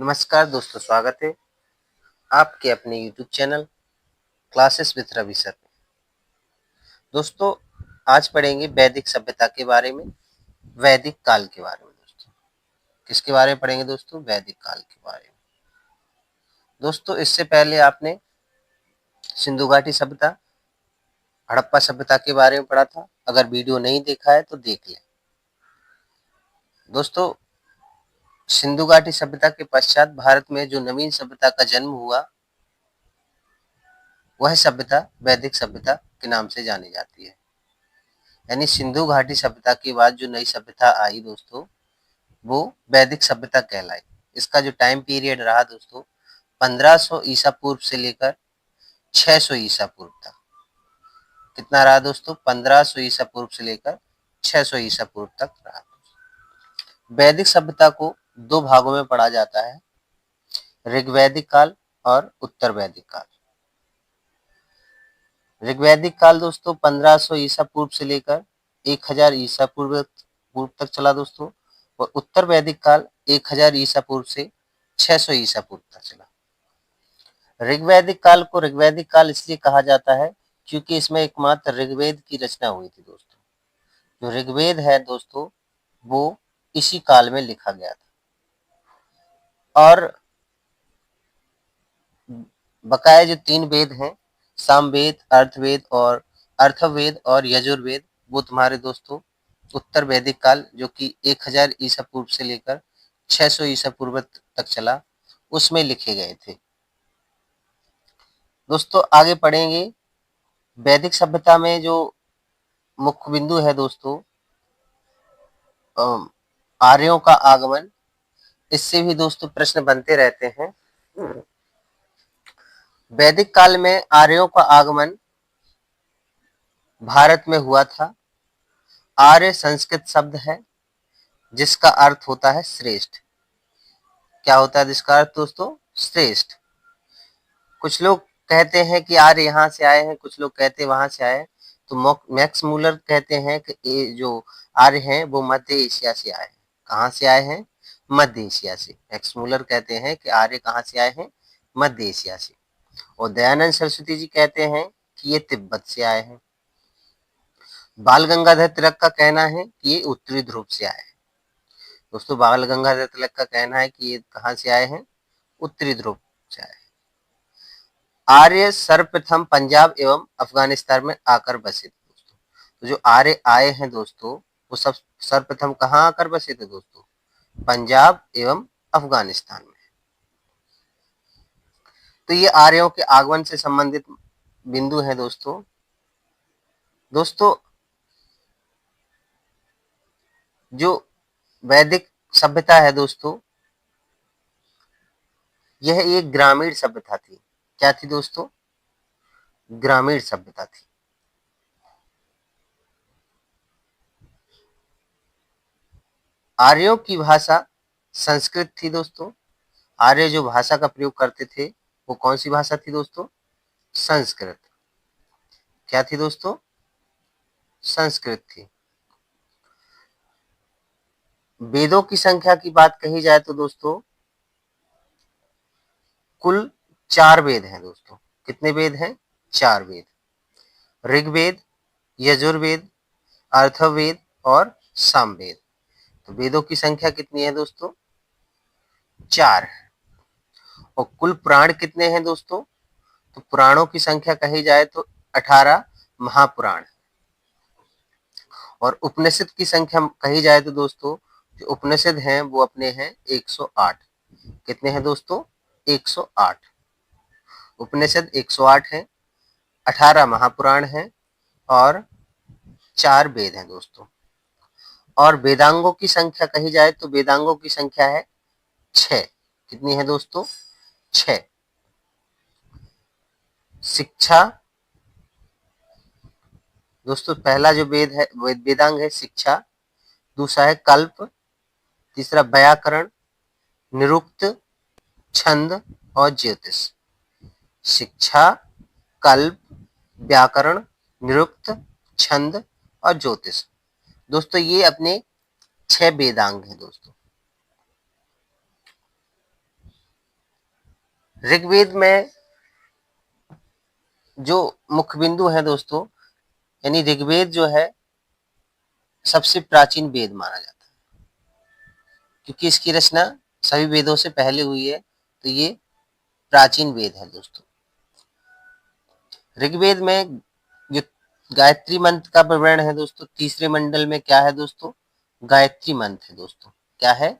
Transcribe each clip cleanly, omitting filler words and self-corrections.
नमस्कार दोस्तों, स्वागत है आपके अपने YouTube channel classes with Ravi sir में। दोस्तों, आज पढ़ेंगे वैदिक सभ्यता के बारे में, वैदिक काल के बारे में। दोस्तों, किसके बारे में पढ़ेंगे दोस्तों? वैदिक काल के बारे में। दोस्तों, इससे पहले आपने सिंधु घाटी सभ्यता, हड़प्पा सभ्यता के बारे में पढ़ा था। अगर वीडियो नहीं देखा है तो देख लें। दोस्तों, सिंधु घाटी सभ्यता के पश्चात भारत में जो नवीन सभ्यता का जन्म हुआ, वह सभ्यता वैदिक सभ्यता के नाम से जानी जाती है। यानी सिंधु घाटी सभ्यता के बाद जो नई सभ्यता आई दोस्तों, वो वैदिक सभ्यता कहलाई। इसका जो टाइम पीरियड रहा दोस्तों, 1500 ईसा पूर्व से लेकर 600 ईसा पूर्व तक। कितना रहा दोस्तों? 1500 ईसा पूर्व से लेकर 600 ईसा पूर्व तक रहा। वैदिक सभ्यता को दो भागों में पढ़ा जाता है, ऋग्वैदिक काल और उत्तर वैदिक काल। ऋग्वैदिक काल दोस्तों 1500 ईसा पूर्व से लेकर 1000 ईसा पूर्व तक चला दोस्तों, और उत्तर वैदिक काल 1000 ईसा पूर्व से 600 ईसा पूर्व तक चला। ऋग्वैदिक काल को ऋग्वैदिक काल इसलिए कहा जाता है क्योंकि इसमें एकमात्र ऋग्वेद की रचना हुई थी दोस्तों। जो ऋग्वेद है दोस्तों, वो इसी काल में लिखा गया था। और बकाया जो 3 वेद हैं, सामवेद, अर्थवेद और यजुर्वेद, वो तुम्हारे दोस्तों उत्तर वैदिक काल, जो कि 1000 ईसा पूर्व से लेकर 600 ईसा पूर्व तक चला, उसमें लिखे गए थे। दोस्तों, आगे पढ़ेंगे। वैदिक सभ्यता में जो मुख्य बिंदु है दोस्तों, आर्यों का आगमन। इससे भी दोस्तों प्रश्न बनते रहते हैं। वैदिक काल में आर्यों का आगमन भारत में हुआ था। आर्य संस्कृत शब्द है जिसका अर्थ होता है श्रेष्ठ। क्या होता है इसका अर्थ दोस्तों? श्रेष्ठ। कुछ लोग कहते हैं कि आर्य यहाँ से आए हैं, कुछ लोग कहते हैं वहां से आए हैं। तो मैक्स मूलर कहते हैं कि ये जो आर्य हैं वो मध्य एशिया से आए हैं। कहाँ से आए हैं? मध्य एशिया से। मैक्स मूलर कहते हैं कि आर्य कहाँ से आए हैं? मध्य एशिया से। और दयानंद सरस्वती जी कहते हैं कि ये तिब्बत से आए हैं। बाल गंगाधर तिलक का कहना है कि ये उत्तरी ध्रुव से आए हैं। दोस्तों, बाल गंगाधर तिलक का कहना है कि ये कहाँ से आए हैं? उत्तरी ध्रुव से आए हैं। आर्य सर्वप्रथम पंजाब एवं अफगानिस्तान में आकर बसे थे दोस्तों। तो जो आर्य आए हैं दोस्तों, वो सब सर्वप्रथम कहाँ आकर बसे थे दोस्तों? पंजाब एवं अफगानिस्तान में। तो ये आर्यों के आगमन से संबंधित बिंदु हैं दोस्तों। दोस्तों, जो वैदिक सभ्यता है दोस्तों, यह एक ग्रामीण सभ्यता थी। क्या थी दोस्तों? ग्रामीण सभ्यता थी। आर्यों की भाषा संस्कृत थी दोस्तों। आर्य जो भाषा का प्रयोग करते थे, वो कौन सी भाषा थी दोस्तों? संस्कृत। क्या थी दोस्तों? संस्कृत थी। वेदों की संख्या की बात कही जाए तो दोस्तों, कुल 4 वेद हैं दोस्तों। कितने वेद हैं? 4 वेद। ऋग्वेद, यजुर्वेद, अर्थवेद और सामवेद। तो वेदों की संख्या कितनी है दोस्तों? 4 है। और कुल पुराण कितने हैं दोस्तों? तो पुराणों की संख्या कही जाए तो 18 महापुराण। और उपनिषद की संख्या कही जाए तो दोस्तों, जो उपनिषद हैं वो अपने हैं 108। कितने हैं दोस्तों? 108 उपनिषद 108 हैं, 18 महापुराण हैं और 4 वेद हैं दोस्तों। और वेदांगों की संख्या कही जाए तो वेदांगों की संख्या है 6। कितनी है दोस्तों? 6। शिक्षा दोस्तों, पहला जो वेद है वेदांग है शिक्षा। दूसरा है कल्प। तीसरा व्याकरण, निरुक्त, छंद और ज्योतिष। शिक्षा, कल्प, व्याकरण, निरुक्त, छंद और ज्योतिष। दोस्तों, ये अपने 6 वेदांग हैं दोस्तों। ऋग्वेद में जो मुख्य बिंदु है दोस्तों, यानी ऋग्वेद जो है सबसे प्राचीन वेद माना जाता है, क्योंकि इसकी रचना सभी वेदों से पहले हुई है, तो ये प्राचीन वेद है दोस्तों। ऋग्वेद में जो गायत्री मंत्र का विवरण है दोस्तों, तीसरे मंडल में क्या है दोस्तों, गायत्री मंत्र है दोस्तों। क्या है,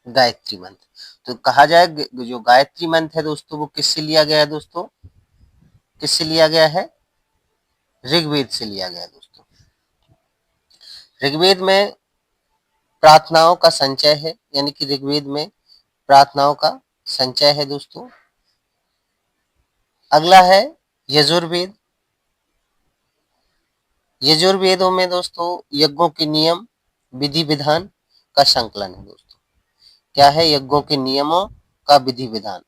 गायत्री मंत्र। तो कहा जाए जो गायत्री मंत्र है दोस्तों वो किससे लिया गया है दोस्तों, किससे लिया गया है, ऋग्वेद से लिया गया है दोस्तों। ऋग्वेद में प्रार्थनाओं का संचय है, यानी कि ऋग्वेद में प्रार्थनाओं का संचय है दोस्तों। अगला है यजुर्वेद। यजुर्वेदों में दोस्तों यज्ञों के नियम, विधि विधान का संकलन है दोस्तों। क्या है, यज्ञों के नियमों का विधि विधान,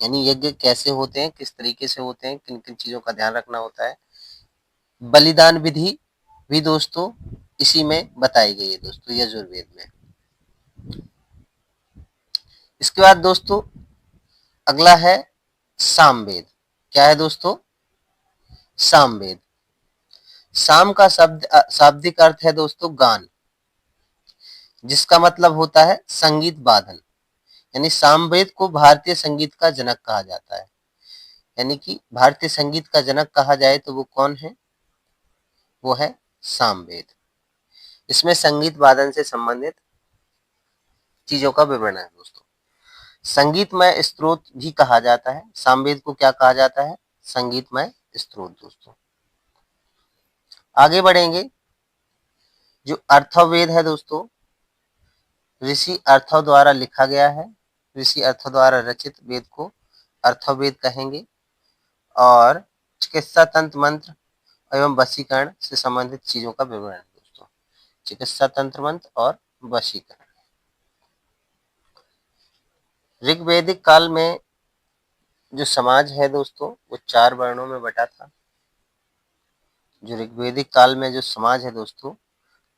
यानी यज्ञ कैसे होते हैं, किस तरीके से होते हैं, किन किन चीजों का ध्यान रखना होता है। बलिदान विधि भी दोस्तों इसी में बताई गई है दोस्तों, यजुर्वेद में। इसके बाद दोस्तों अगला है सामवेद। क्या है दोस्तों, सामवेद। साम का शाब्दिक अर्थ है दोस्तों गान, जिसका मतलब होता है संगीत वादन, यानी सामवेद को भारतीय संगीत का जनक कहा जाता है। यानी कि भारतीय संगीत का जनक कहा जाए तो वो कौन है, वो है सामवेद। इसमें संगीत वादन से संबंधित चीजों का विवरण है दोस्तों। संगीतमय स्रोत भी कहा जाता है सामवेद को। क्या कहा जाता है, संगीतमय स्रोत दोस्तों। आगे बढ़ेंगे, जो अर्थवेद है दोस्तों, ऋषि अर्थों द्वारा लिखा गया है, ऋषि अर्थों द्वारा रचित वेद को अर्थवेद कहेंगे। और चिकित्सा तंत्र मंत्र एवं वशीकरण से संबंधित चीजों का विवरण है दोस्तों, चिकित्सा तंत्र मंत्र और वशीकरण। ऋग्वैदिक काल में जो समाज है दोस्तों वो 4 वर्णों में बटा था। जो ऋग्वैदिक काल में जो समाज है दोस्तों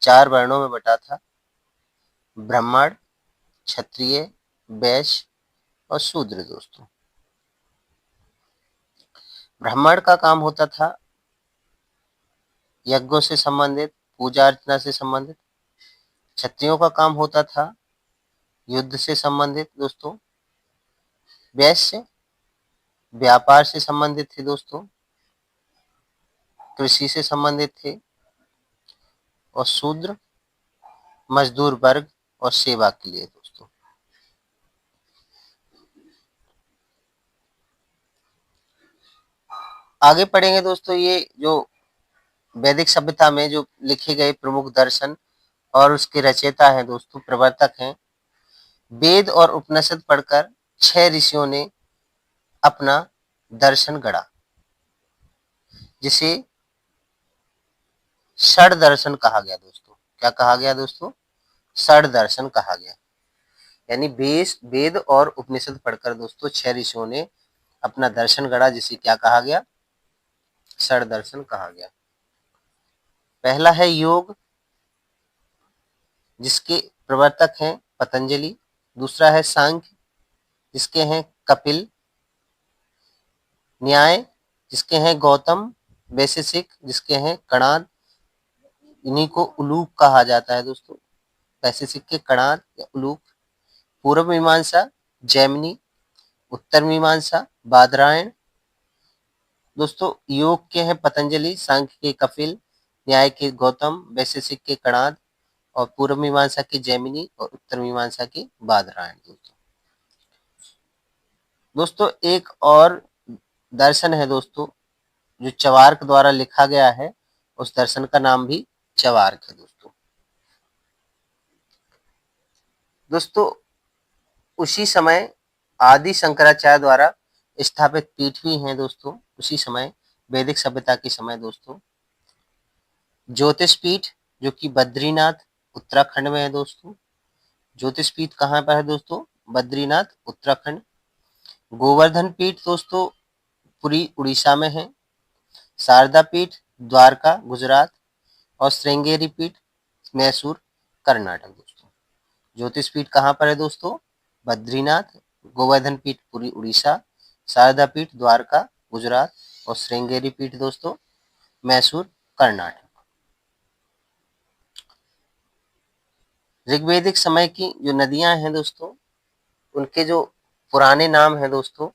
4 वर्णों में बटा था, ब्राह्मण, क्षत्रिय, वैश्य और शूद्र दोस्तों। ब्राह्मण का काम होता था यज्ञों से संबंधित, पूजा अर्चना से संबंधित। क्षत्रियों का काम होता था युद्ध से संबंधित दोस्तों। वैश्य व्यापार से संबंधित थे दोस्तों, कृषि से संबंधित थे। और शूद्र मजदूर वर्ग और सेवा के लिए दोस्तों। आगे पढ़ेंगे दोस्तों, ये जो वैदिक सभ्यता में जो लिखे गए प्रमुख दर्शन और उसके रचयिता हैं दोस्तों, प्रवर्तक हैं। वेद और उपनिषद पढ़कर 6 ऋषियों ने अपना दर्शन गढ़ा, जिसे षड दर्शन कहा गया दोस्तों। क्या कहा गया दोस्तों, षड दर्शन कहा गया। यानी वेद और उपनिषद पढ़कर दोस्तों 6 ऋषियों ने अपना दर्शन गढ़ा, जिसे क्या कहा गया, षड दर्शन कहा गया। पहला है योग, जिसके प्रवर्तक हैं पतंजलि। दूसरा है सांख्य, जिसके हैं कपिल। न्याय, जिसके हैं गौतम। वैशेषिक, जिसके हैं कणाद। इन्हीं को उलूक कहा जाता है दोस्तों, वैशेषिक के कणाद या उलूक। पूर्व मीमांसा जैमिनी, उत्तर मीमांसा बादरायण। दोस्तों योग के हैं पतंजलि, सांख्य के कपिल, न्याय के गौतम, वैशेषिक के कणाद और पूर्व मीमांसा के जैमिनी और उत्तर मीमांसा के बादरायण दोस्तों। दोस्तों एक और दर्शन है दोस्तों जो चवार्क द्वारा लिखा गया है, उस दर्शन का नाम भी चवार्क है दोस्तों। दोस्तों उसी समय आदि शंकराचार्य द्वारा स्थापित पीठ भी हैं दोस्तों, उसी समय वैदिक सभ्यता के समय दोस्तों। ज्योतिष पीठ, जो कि बद्रीनाथ उत्तराखंड में है दोस्तों। ज्योतिष पीठ कहाँ पर है दोस्तों, बद्रीनाथ उत्तराखंड। गोवर्धन पीठ दोस्तों पुरी उड़ीसा में है। शारदा पीठ द्वारका गुजरात और श्रृंगेरी पीठ मैसूर कर्नाटक दोस्तों। ज्योतिष पीठ कहाँ पर है दोस्तों, बद्रीनाथ। गोवर्धन पीठ पुरी उड़ीसा, शारदा पीठ द्वारका गुजरात और श्रृंगेरी पीठ दोस्तों मैसूर कर्नाटक। ऋग्वैदिक समय की जो नदियां हैं दोस्तों उनके जो पुराने नाम हैं दोस्तों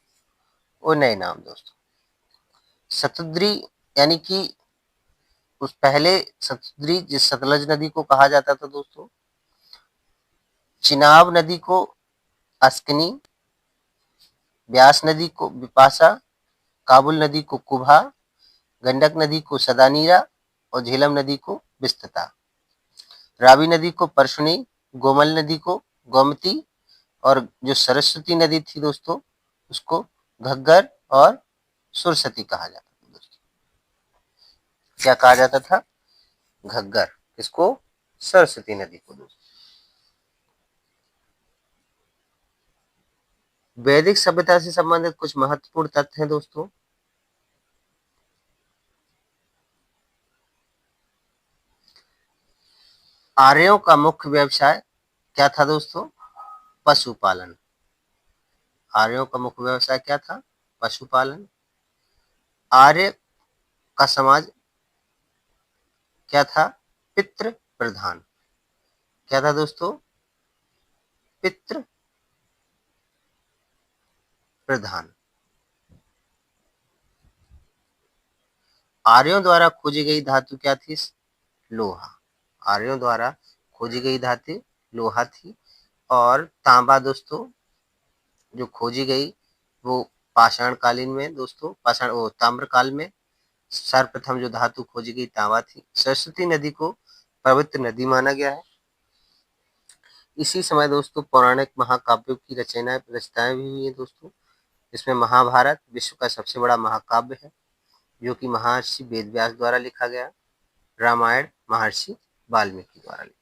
वो नए नाम दोस्तों। सतुद्री यानी कि उस पहले सतुद्री जिस सतलज नदी को कहा जाता था दोस्तों, चिनाब नदी को अस्कनी, ब्यास नदी को बिपाशा, काबुल नदी को कुभा, गंडक नदी को सदानीरा और झेलम नदी को बिस्तता। रावी नदी को परशुनी, गोमल नदी को गोमती और जो सरस्वती नदी थी दोस्तों उसको घग्गर और सुरसती कहा जाता था दोस्तों। क्या कहा जाता था? घग्गर। किसको? सरस्वती नदी को दोस्तों। वैदिक सभ्यता से संबंधित कुछ महत्वपूर्ण तथ्य हैं दोस्तों। आर्यों का मुख्य व्यवसाय क्या था दोस्तों? पशुपालन। आर्यों का मुख्य व्यवसाय क्या था? पशुपालन। आर्य का समाज क्या था? पितृ प्रधान। क्या था दोस्तों? पितृ प्रधान। आर्यों द्वारा खोजी गई धातु क्या थी? लोहा। आर्यों द्वारा खोजी गई धातु लोहा थी। और तांबा दोस्तों जो खोजी गई वो पाषाण कालीन में दोस्तों, पाषाण वो ताम्रकाल में सर्वप्रथम जो धातु खोजी गई तांबा थी। सरस्वती नदी को पवित्र नदी माना गया है। इसी समय दोस्तों पौराणिक महाकाव्यों की रचनाएं भी हुई है दोस्तों। इसमें महाभारत विश्व का सबसे बड़ा महाकाव्य है जो कि महर्षि वेदव्यास द्वारा लिखा गया। रामायण महर्षि वाल्मीकि द्वारा लिखा